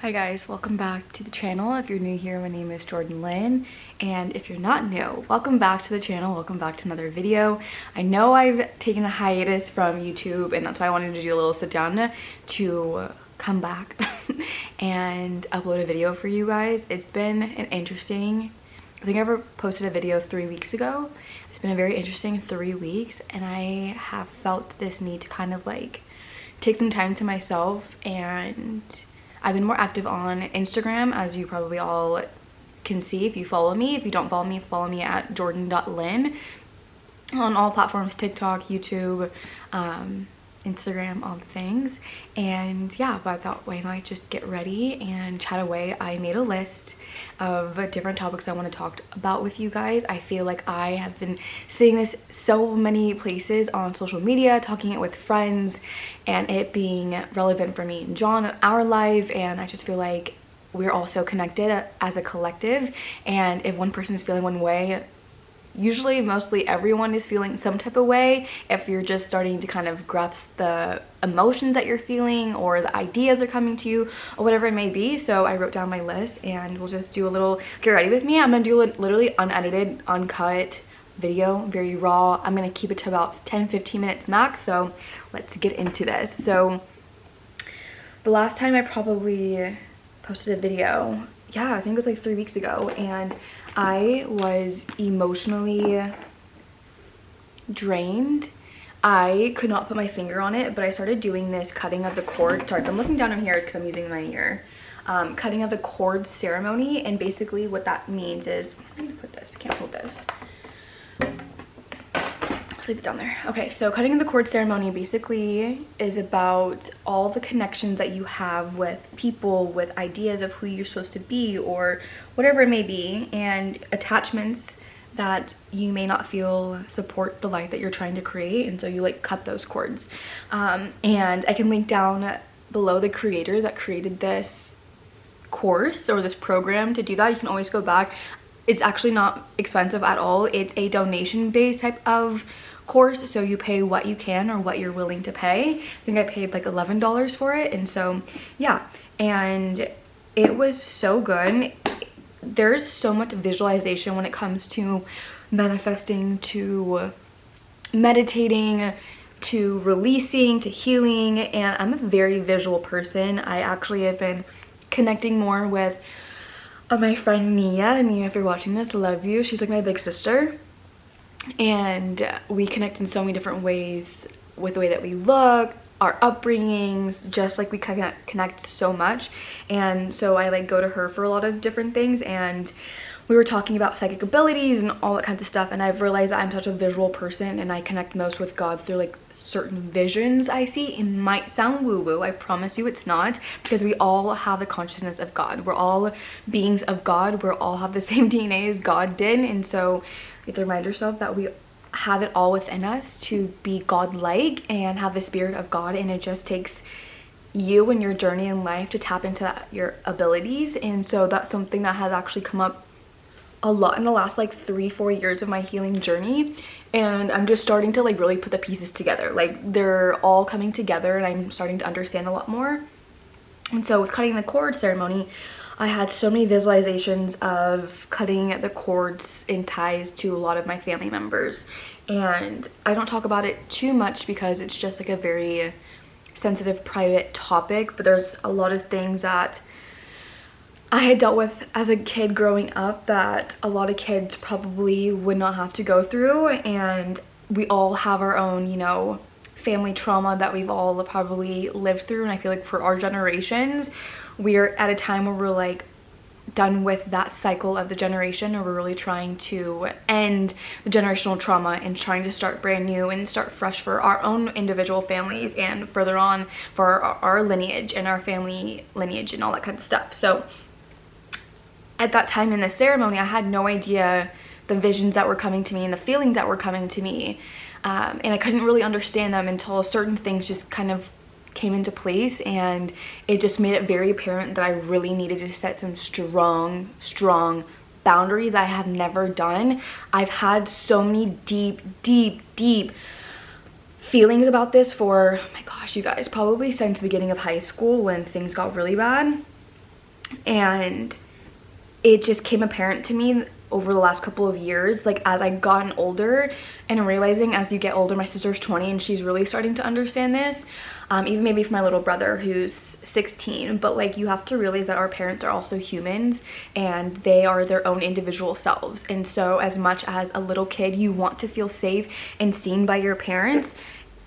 Hi guys, welcome back to the channel. If you're new here, my name is jourdyn.lynn, and if you're not new, welcome back to the channel. Welcome back to another video. I know I've taken a hiatus from YouTube, and that's why I wanted to do a little sit down to come back and upload a video for you guys. It's been an interesting, I think I ever posted a video 3 weeks ago. It's been a very interesting 3 weeks, and I have felt this need to kind of like take some time to myself, and I've been more active on Instagram, as you probably all can see if you follow me. If you don't follow me at jourdyn.lynn on all platforms, TikTok, YouTube, Instagram, all the things. And yeah, but I thought, why not just get ready and chat away. I made a list of different topics I want to talk about with you guys. I feel like I have been seeing this so many places on social media, talking it with friends, and it being relevant for me and John in our life. And I just feel like we're all so connected as a collective, and if one person is feeling one way, usually mostly everyone is feeling some type of way if you're just starting to kind of grasp the emotions that you're feeling, or the ideas are coming to you, or whatever it may be. So I wrote down my list, and we'll just do a little get ready with me. I'm gonna do a literally unedited, uncut video, very raw. I'm gonna keep it to about 10-15 minutes max, so let's get into this. So the last time I probably posted a video, yeah, I think it was like 3 weeks ago, and I was emotionally drained. I could not put my finger on it, but I started doing this cutting of the cord. Sorry, if I'm looking down on here, it's because I'm using my ear. Cutting of the cord ceremony, and basically what that means is, I need to put this, I can't hold this. I'll leave it down there. Okay, so cutting of the cord ceremony basically is about all the connections that you have with people, with ideas of who you're supposed to be, or whatever it may be, and attachments that you may not feel support the life that you're trying to create, and so you like cut those cords. And I can link down below the creator that created this course or this program to do that. You can always go back. It's actually not expensive at all. It's a donation-based type of course, so you pay what you can or what you're willing to pay. I think I paid like $11 for it, and so yeah, and it was so good. There's so much visualization when it comes to manifesting, to meditating, to releasing, to healing, and I'm a very visual person. I actually have been connecting more with my friend Nia. If you're watching this, I love you. She's like my big sister, and we connect in so many different ways with the way that we look, our upbringings, just like we connect so much. And so I like go to her for a lot of different things, and we were talking about psychic abilities and all that kinds of stuff, and I've realized that I'm such a visual person, and I connect most with God through like certain visions I see. It might sound woo-woo, I promise you it's not, because we all have the consciousness of God. We're all beings of God. We all have the same DNA as God did, and so you have to remind yourself that we have it all within us to be God-like and have the spirit of God, and it just takes you and your journey in life to tap into your abilities. And so that's something that has actually come up a lot in the last like 3-4 years of my healing journey, and I'm just starting to like really put the pieces together. Like they're all coming together, and I'm starting to understand a lot more. And so with cutting the cord ceremony, I had so many visualizations of cutting the cords and ties to a lot of my family members, and I don't talk about it too much because it's just like a very sensitive, private topic, but there's a lot of things that I had dealt with as a kid growing up that a lot of kids probably would not have to go through, and we all have our own, you know, family trauma that we've all probably lived through. And I feel like for our generations, we're at a time where we're like done with that cycle of the generation, or we're really trying to end the generational trauma and trying to start brand new and start fresh for our own individual families, and further on for our lineage and our family lineage and all that kind of stuff. So at that time in the ceremony, I had no idea the visions that were coming to me and the feelings that were coming to me, and I couldn't really understand them until certain things just kind of came into place, and it just made it very apparent that I really needed to set some strong boundaries that I have never done. I've had so many deep feelings about this for, oh my gosh, you guys, probably since the beginning of high school when things got really bad. And it just came apparent to me over the last couple of years, like as I gotten older and realizing as you get older, my sister's 20 and she's really starting to understand this, even maybe for my little brother who's 16, but like you have to realize that our parents are also humans and they are their own individual selves. And so as much as a little kid you want to feel safe and seen by your parents,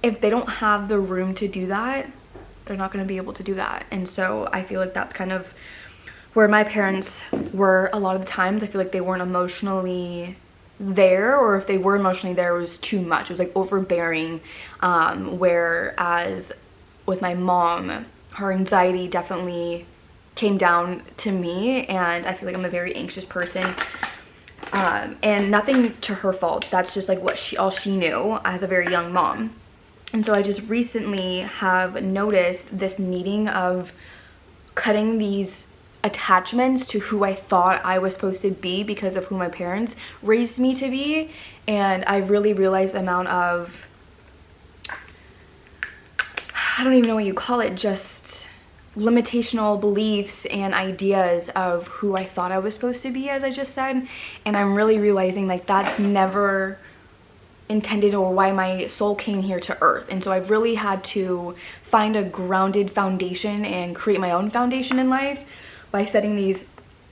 if they don't have the room to do that, they're not going to be able to do that. And so I feel like that's kind of where my parents were a lot of the times. I feel like they weren't emotionally there, or if they were emotionally there, it was too much. It was like overbearing. Whereas with my mom, her anxiety definitely came down to me, and I feel like I'm a very anxious person. And nothing to her fault. That's just like all she knew as a very young mom. And so I just recently have noticed this needing of cutting these attachments to who I thought I was supposed to be because of who my parents raised me to be. And I really realized the amount of, I don't even know what you call it, just limitational beliefs and ideas of who I thought I was supposed to be, as I just said. And I'm really realizing like that's never intended or why my soul came here to earth. And so I've really had to find a grounded foundation and create my own foundation in life by setting these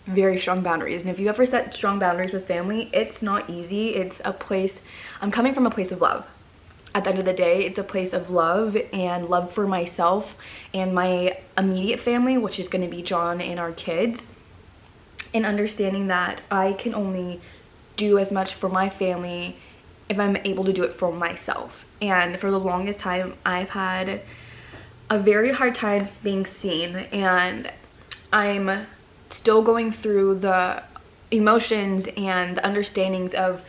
very strong boundaries. And if you ever set strong boundaries with family, it's not easy. It's a place, I'm coming from a place of love. At the end of the day, it's a place of love and love for myself and my immediate family, which is going to be John and our kids, and understanding that I can only do as much for my family if I'm able to do it for myself. And for the longest time, I've had a very hard time being seen, and I'm still going through the emotions and the understandings of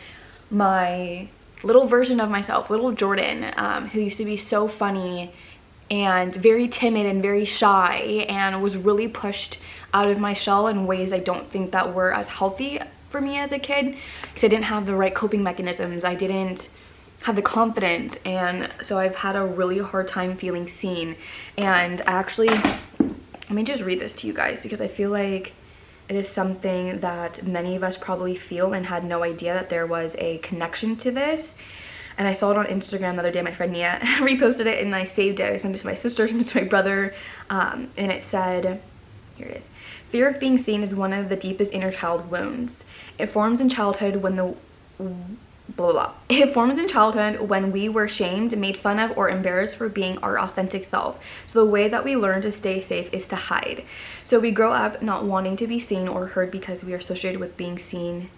my little version of myself, little Jordan, who used to be so funny and very timid and very shy, and was really pushed out of my shell in ways I don't think that were as healthy for me as a kid, because I didn't have the right coping mechanisms. I didn't have the confidence, and so I've had a really hard time feeling seen. And actually, let me just read this to you guys, because I feel like it is something that many of us probably feel and had no idea that there was a connection to this. And I saw it on Instagram the other day. My friend Nia reposted it and I saved it. I sent it to my sister, sent it to my brother, and it said, here it is: fear of being seen is one of the deepest inner child wounds. It forms in childhood when the blah, blah. It forms in childhood when we were shamed, made fun of, or embarrassed for being our authentic self. So the way that we learn to stay safe is to hide. So we grow up not wanting to be seen or heard because we are associated with being seen.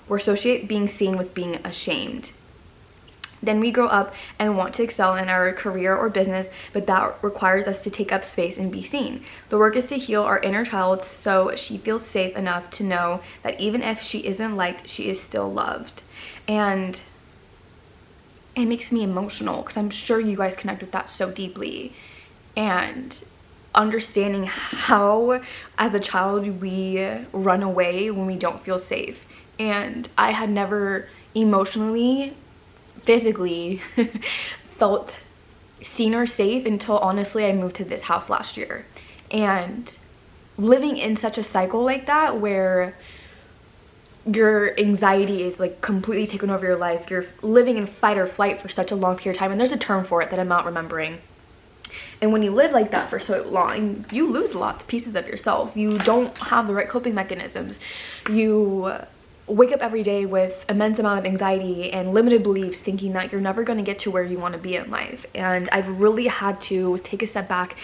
We associate being seen with being ashamed. Then we grow up and want to excel in our career or business, but that requires us to take up space and be seen. The work is to heal our inner child so she feels safe enough to know that even if she isn't liked, she is still loved. And it makes me emotional because I'm sure you guys connect with that so deeply. And understanding how, as a child, we run away when we don't feel safe. And I had never emotionally, physically felt seen or safe until honestly I moved to this house last year. And living in such a cycle like that, where your anxiety is like completely taken over your life, you're living in fight or flight for such a long period of time, and there's a term for it that I'm not remembering. And when you live like that for so long, you lose lots of pieces of yourself. You don't have the right coping mechanisms. You wake up every day with immense amount of anxiety and limited beliefs, thinking that you're never going to get to where you want to be in life. And I've really had to take a step back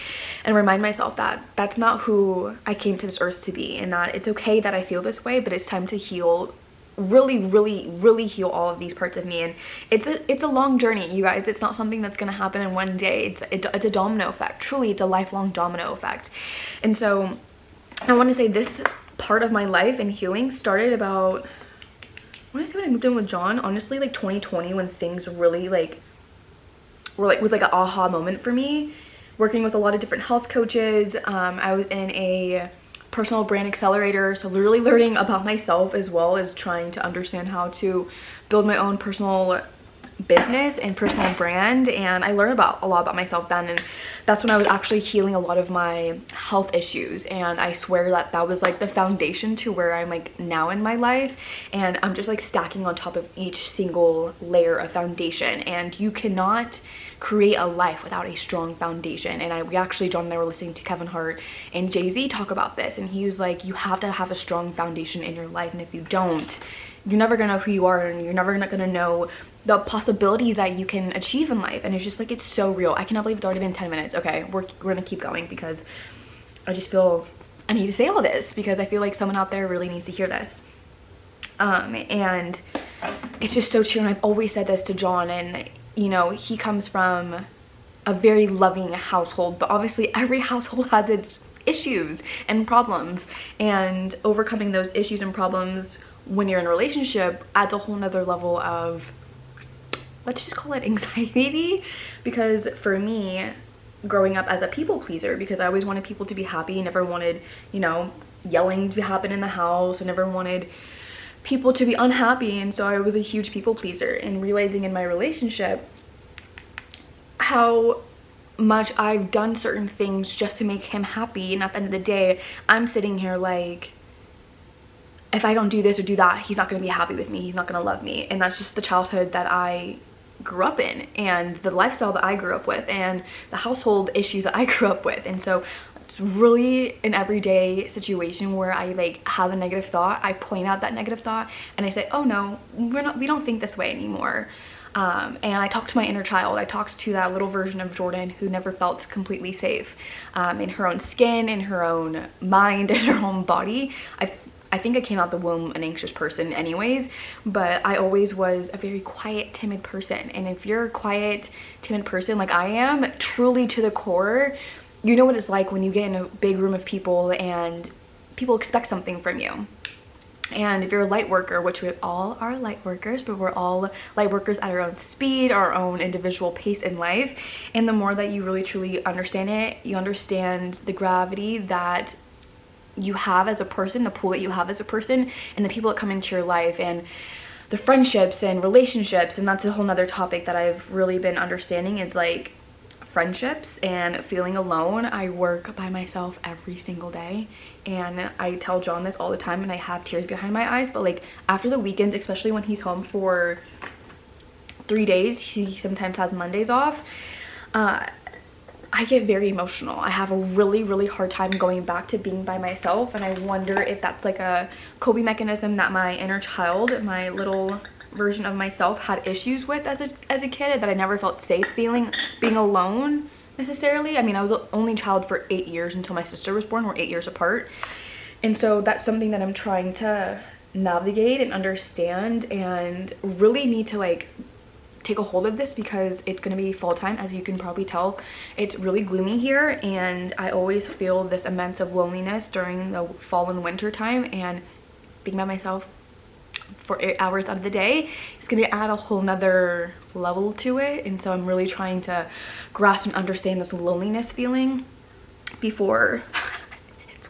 and remind myself that that's not who I came to this earth to be, and that it's okay that I feel this way, but it's time to heal, really heal all of these parts of me. And it's a long journey, you guys. It's not something that's going to happen in one day. It's a domino effect. Truly, it's a lifelong domino effect. And so I want to say this part of my life and healing started about, I want to say when I moved in with John, honestly, like 2020, when things really was like an aha moment for me. Working with a lot of different health coaches, I was in a personal brand accelerator, so really learning about myself as well as trying to understand how to build my own personal business and personal brand, and I learned a lot about myself then, and that's when I was actually healing a lot of my health issues. And I swear that that was like the foundation to where I'm like now in my life, and I'm just like stacking on top of each single layer of foundation. And you cannot create a life without a strong foundation. And we actually, John and I were listening to Kevin Hart and Jay-Z talk about this, and he was like, you have to have a strong foundation in your life, and if you don't, you're never gonna know who you are, and you're never gonna know the possibilities that you can achieve in life. And it's just like, it's so real. I cannot believe it's already been 10 minutes. Okay, we're gonna keep going because I just feel I need to say all this because I feel like someone out there really needs to hear this. And it's just so true. And I've always said this to John, and you know, he comes from a very loving household, but obviously every household has its issues and problems, and overcoming those issues and problems when you're in a relationship adds a whole nother level of, let's just call it anxiety. Because for me, growing up as a people pleaser, because I always wanted people to be happy, never wanted, you know, yelling to happen in the house, I never wanted people to be unhappy, and so I was a huge people pleaser. And realizing in my relationship how much I've done certain things just to make him happy, and at the end of the day I'm sitting here like, if I don't do this or do that, he's not going to be happy with me, he's not going to love me. And that's just the childhood that I grew up in, and the lifestyle that I grew up with, and the household issues that I grew up with. And so it's really an everyday situation where I like have a negative thought, I point out that negative thought, and I say, oh no, we don't think this way anymore. And I talk to my inner child. I talked to that little version of Jourdyn who never felt completely safe in her own skin, in her own mind, in her own body. I think I came out the womb an anxious person anyways, but I always was a very quiet, timid person. And if you're a quiet, timid person like I am, truly to the core, you know what it's like when you get in a big room of people and people expect something from you. And if you're a light worker, which we all are light workers, but we're all light workers at our own speed, our own individual pace in life. And the more that you really truly understand it, you understand the gravity that you have as a person, the pull that you have as a person, and the people that come into your life, and the friendships and relationships. And that's a whole nother topic that I've really been understanding, is like friendships and feeling alone. I work by myself every single day, and I tell John this all the time, and I have tears behind my eyes, but like after the weekends, especially when he's home for 3 days, he sometimes has Mondays off, I get very emotional. I have a really hard time going back to being by myself, and I wonder if that's like a coping mechanism that my inner child, my little version of myself, had issues with as a kid, that I never felt safe being alone necessarily. I mean, I was the only child for 8 years until my sister was born. We're 8 years apart, and so that's something that I'm trying to navigate and understand, and really need to like take a hold of this, because it's going to be fall time. As you can probably tell, it's really gloomy here, and I always feel this immense of loneliness during the fall and winter time, and being by myself for 8 hours out of the day is going to add a whole nother level to it. And so I'm really trying to grasp and understand this loneliness feeling before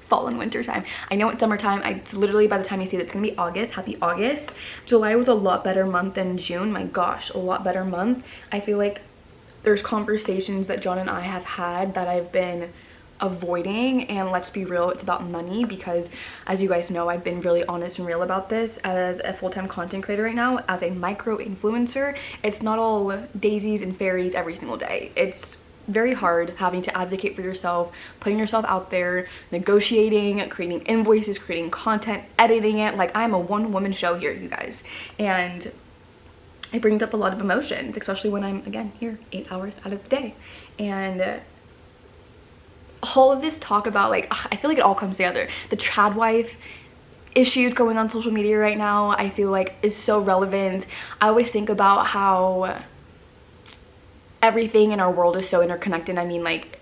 fall and winter time. I know it's summertime. It's literally, by the time you see it, it's gonna be August. Happy August. July was a lot better month than June. My gosh, a lot better month. I feel like there's conversations that John and I have had that I've been avoiding, and let's be real, it's about money, because as you guys know, I've been really honest and real about this. As a full-time content creator right now, as a micro influencer, it's not all daisies and fairies every single day. It's very hard having to advocate for yourself, putting yourself out there, negotiating, creating invoices, creating content, editing it. Like, I'm a one-woman show here, you guys, and it brings up a lot of emotions, especially when I'm, again, here 8 hours out of the day. And all of this talk about, like, I feel like it all comes together. The trad wife issues going on social media right now, I feel like is so relevant. I always think about how everything in our world is so interconnected. I mean, like,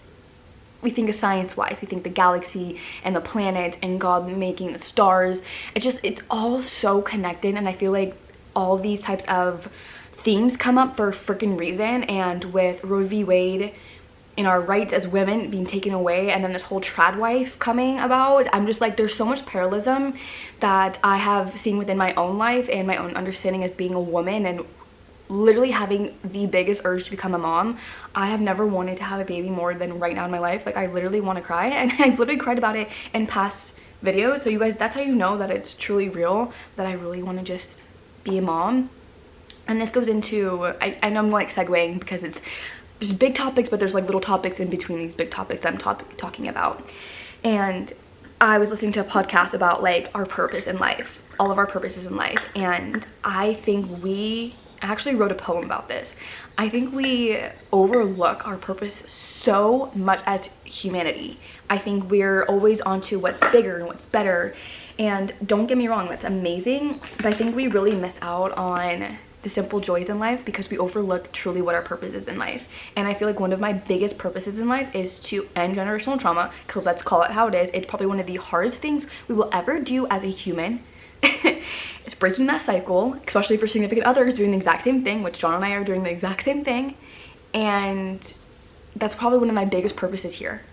we think of science-wise, we think the galaxy and the planet and God making the stars. It's all so connected, and I feel like all these types of themes come up for a freaking reason. And with Roe v. Wade and our rights as women being taken away, and then this whole trad wife coming about, I'm just like, there's so much parallelism that I have seen within my own life and my own understanding of being a woman and literally having the biggest urge to become a mom. I have never wanted to have a baby more than right now in my life. Like, I literally want to cry, and I've literally cried about it in past videos. So you guys, that's how you know that it's truly real, that I really want to just be a mom. And this goes into, I know I'm like segueing because there's big topics, but there's like little topics in between these big topics I'm talking about. And I was listening to a podcast about like our purpose in life, all of our purposes in life. And I think I actually wrote a poem about this. I think we overlook our purpose so much as humanity. I think we're always onto what's bigger and what's better. And don't get me wrong, that's amazing. But I think we really miss out on the simple joys in life because we overlook truly what our purpose is in life. And I feel like one of my biggest purposes in life is to end generational trauma, because let's call it how it is. It's probably one of the hardest things we will ever do as a human. It's breaking that cycle, especially for significant others doing the exact same thing, which John and I are doing the exact same thing. And that's probably one of my biggest purposes here.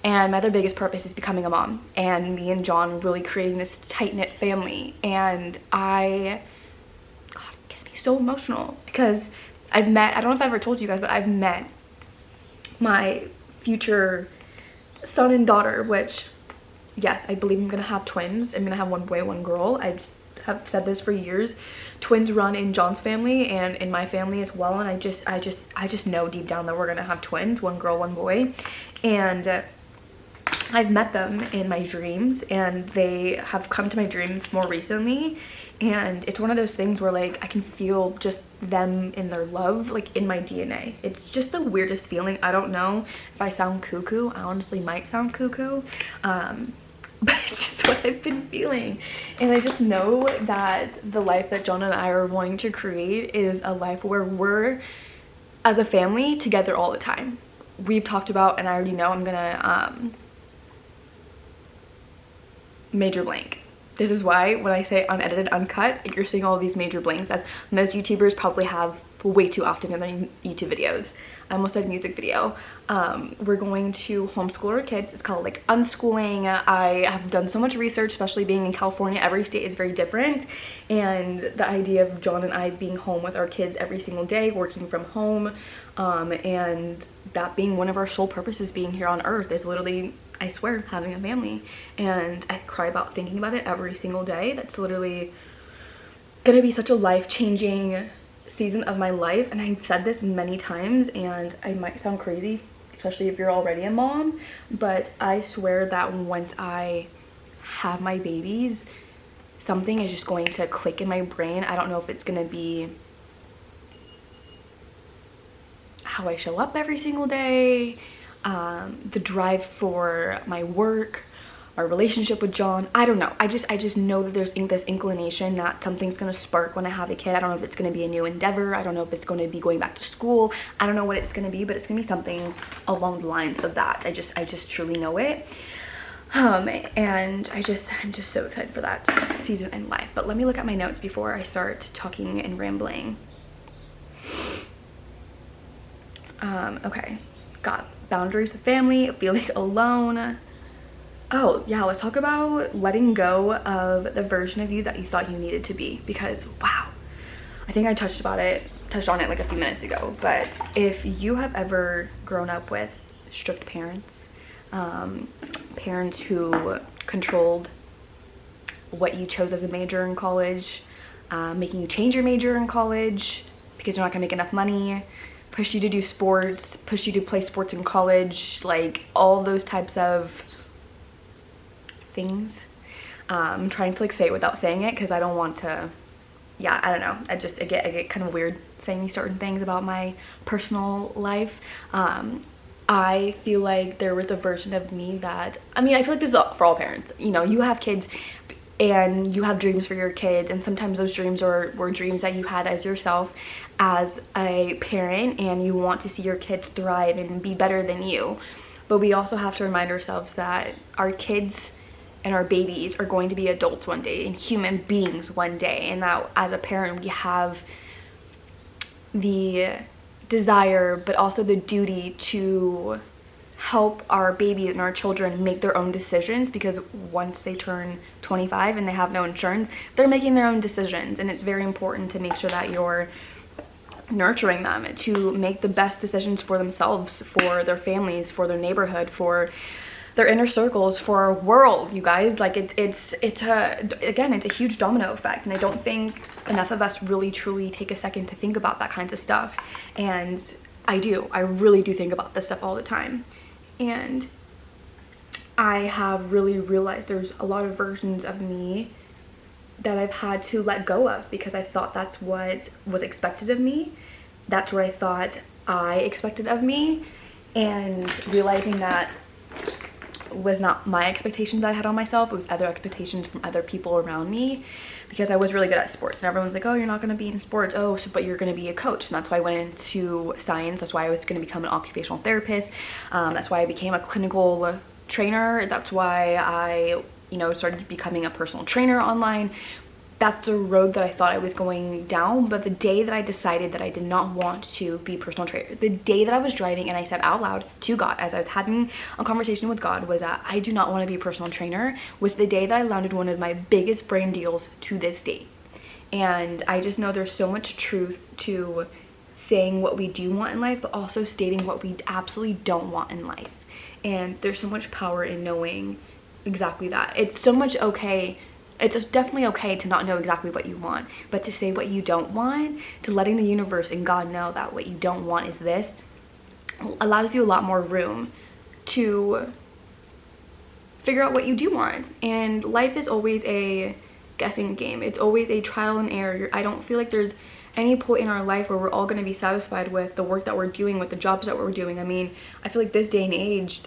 And my other biggest purpose is becoming a mom, and me and John really creating this tight-knit family. And God, it gets me so emotional because I don't know if I ever told you guys, but I've met my future son and daughter, which, yes, I believe I'm gonna have twins. I'm gonna have one boy, one girl. I just have said this for years. Twins run in John's family and in my family as well, and I just know deep down that we're gonna have twins, one girl, one boy. And I've met them in my dreams, and they have come to my dreams more recently. And it's one of those things where like I can feel just them in their love, like in my DNA. It's just the weirdest feeling. I don't know if I sound cuckoo. I honestly might sound cuckoo, but it's just what I've been feeling. And I just know that the life that John and I are wanting to create is a life where we're, as a family, together all the time. We've talked about, and I already know I'm gonna major blank. This is why when I say unedited, uncut, you're seeing all these major blanks, as most YouTubers probably have way too often in their YouTube videos. I almost said music video. We're going to homeschool our kids. It's called like unschooling. I have done so much research, especially being in California. Every state is very different. And the idea of John and I being home with our kids every single day, working from home, and that being one of our sole purposes being here on earth is literally, I swear, having a family. And I cry about thinking about it every single day. That's literally gonna be such a life-changing season of my life. And I've said this many times, and I might sound crazy, especially if you're already a mom, but I swear that once I have my babies, something is just going to click in my brain. I don't know if it's gonna be how I show up every single day, the drive for my work, our relationship with John. I don't know. I just know that there's this inclination that something's gonna spark when I have a kid. I don't know if it's gonna be a new endeavor. I don't know if it's gonna be going back to school. I don't know what it's gonna be, but it's gonna be something along the lines of that. I just truly know it. And I'm just so excited for that season in life. But let me look at my notes before I start talking and rambling. Okay, got boundaries with family, feeling alone. Oh yeah, let's talk about letting go of the version of you that you thought you needed to be, because wow, I think I touched on it like a few minutes ago. But if you have ever grown up with strict parents, parents who controlled what you chose as a major in college, making you change your major in college because you're not gonna make enough money, push you to do sports, push you to play sports in college, like all those types of things. I'm trying to like say it without saying it because I don't want to, yeah, I don't know. I get kind of weird saying these certain things about my personal life. I feel like there was a version of me that, I mean, I feel like this is for all parents. You know, you have kids and you have dreams for your kids, and sometimes those dreams were dreams that you had as yourself as a parent, and you want to see your kids thrive and be better than you. But we also have to remind ourselves that our kids and our babies are going to be adults one day and human beings one day, and that as a parent we have the desire but also the duty to help our babies and our children make their own decisions, because once they turn 25 and they have no insurance, they're making their own decisions. And it's very important to make sure that you're nurturing them to make the best decisions for themselves, for their families, for their neighborhood, for their inner circles, for our world, you guys. Like it's a huge domino effect, and I don't think enough of us really truly take a second to think about that kinds of stuff. And I really do think about this stuff all the time. And I have really realized there's a lot of versions of me that I've had to let go of because I thought that's what was expected of me. That's what I thought I expected of me, and realizing that was not my expectations I had on myself. It was other expectations from other people around me, because I was really good at sports, and everyone's like, oh, you're not going to be in sports, oh, so, but you're going to be a coach. And that's why I went into science. That's why I was going to become an occupational therapist. That's why I became a clinical trainer. That's why I started becoming a personal trainer online. That's the road that I thought I was going down. But the day that I decided that I did not want to be a personal trainer, the day that I was driving and I said out loud to God, as I was having a conversation with God, was that I do not want to be a personal trainer, was the day that I landed one of my biggest brand deals to this date. And I just know there's so much truth to saying what we do want in life, but also stating what we absolutely don't want in life. And there's so much power in knowing exactly that. It's so much okay. It's definitely okay to not know exactly what you want, but to say what you don't want, to letting the universe and God know that what you don't want is this, allows you a lot more room to figure out what you do want. And life is always a guessing game. It's always a trial and error. I don't feel like there's any point in our life where we're all going to be satisfied with the work that we're doing, with the jobs that we're doing. I mean, I feel like this day and age,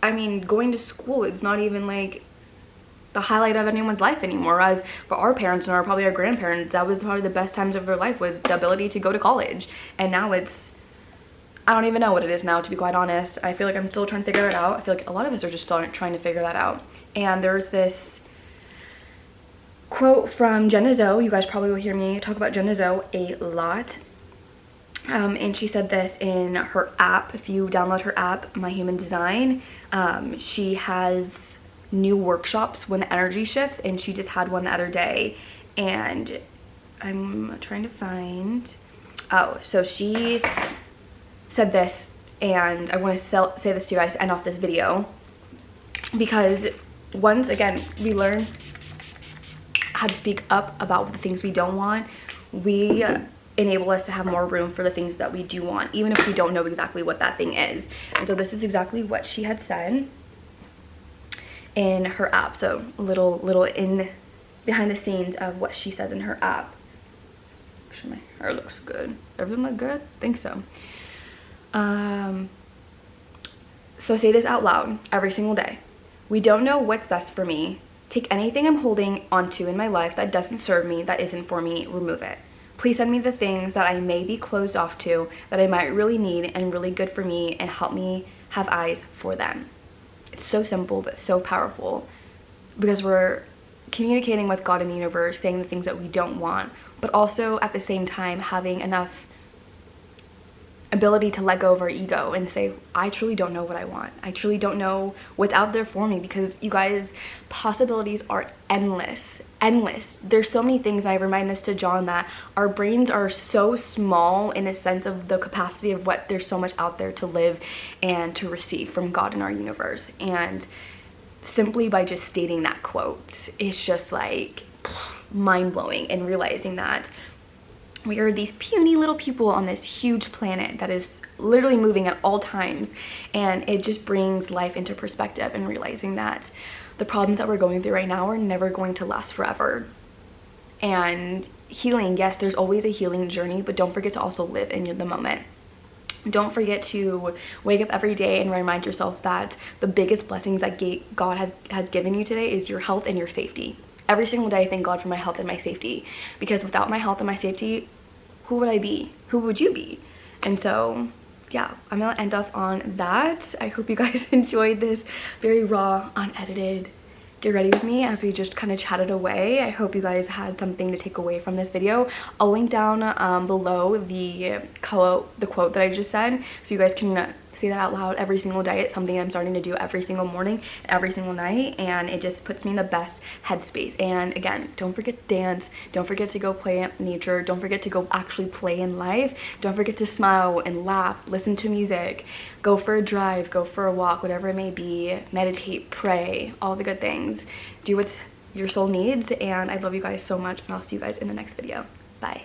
going to school, it's not even like the highlight of anyone's life anymore. As for our parents and probably our grandparents, that was probably the best times of their life, was the ability to go to college. And now it's, I don't even know what it is now, to be quite honest. I feel like I'm still trying to figure it out. I feel like a lot of us are just still trying to figure that out. And there's this quote from Jenna Zoe. You guys probably will hear me talk about Jenna Zoe a lot. And she said this in her app. If you download her app, My Human Design, she has new workshops when the energy shifts, and she just had one the other day, and I'm trying to find, so she said this, and I want to say this to you guys to end off this video, because once again we learn how to speak up about the things we don't want, we enable us to have more room for the things that we do want, even if we don't know exactly what that thing is. And so this is exactly what she had said in her app. So a little in behind the scenes of what she says in her app. Actually, my hair looks good. Everything look good? I think so. So say this out loud every single day. We don't know what's best for me. Take anything I'm holding onto in my life that doesn't serve me, that isn't for me, remove it. Please send me the things that I may be closed off to, that I might really need and really good for me, and help me have eyes for them. It's so simple, but so powerful, because we're communicating with God in the universe, saying the things that we don't want, but also at the same time having enough ability to let go of our ego and say, I truly don't know what I want. I truly don't know what's out there for me, because you guys, possibilities are endless. There's so many things. I remind this to John, that our brains are so small in a sense of the capacity of what there's so much out there to live and to receive from God in our universe. And simply by just stating that quote, it's just like mind-blowing, and realizing that we are these puny little people on this huge planet that is literally moving at all times, and it just brings life into perspective, and realizing that the problems that we're going through right now are never going to last forever. And healing, yes, there's always a healing journey, but don't forget to also live in the moment. Don't forget to wake up every day and remind yourself that the biggest blessings that God has given you today is your health and your safety. Every single day I thank God for my health and my safety, because without my health and my safety, who would I be? Who would you be? And so, yeah, I'm gonna end off on that. I hope you guys enjoyed this very raw, unedited get ready with me as we just kind of chatted away. I hope you guys had something to take away from this video. I'll link down below the quote that I just said, so you guys can say that out loud every single day. It's something I'm starting to do every single morning, every single night, and it just puts me in the best headspace. And again, don't forget to dance, don't forget to go play in nature, don't forget to go actually play in life, don't forget to smile and laugh, listen to music, go for a drive, go for a walk, whatever it may be, meditate, pray, all the good things. Do what your soul needs, and I love you guys so much, and I'll see you guys in the next video. Bye.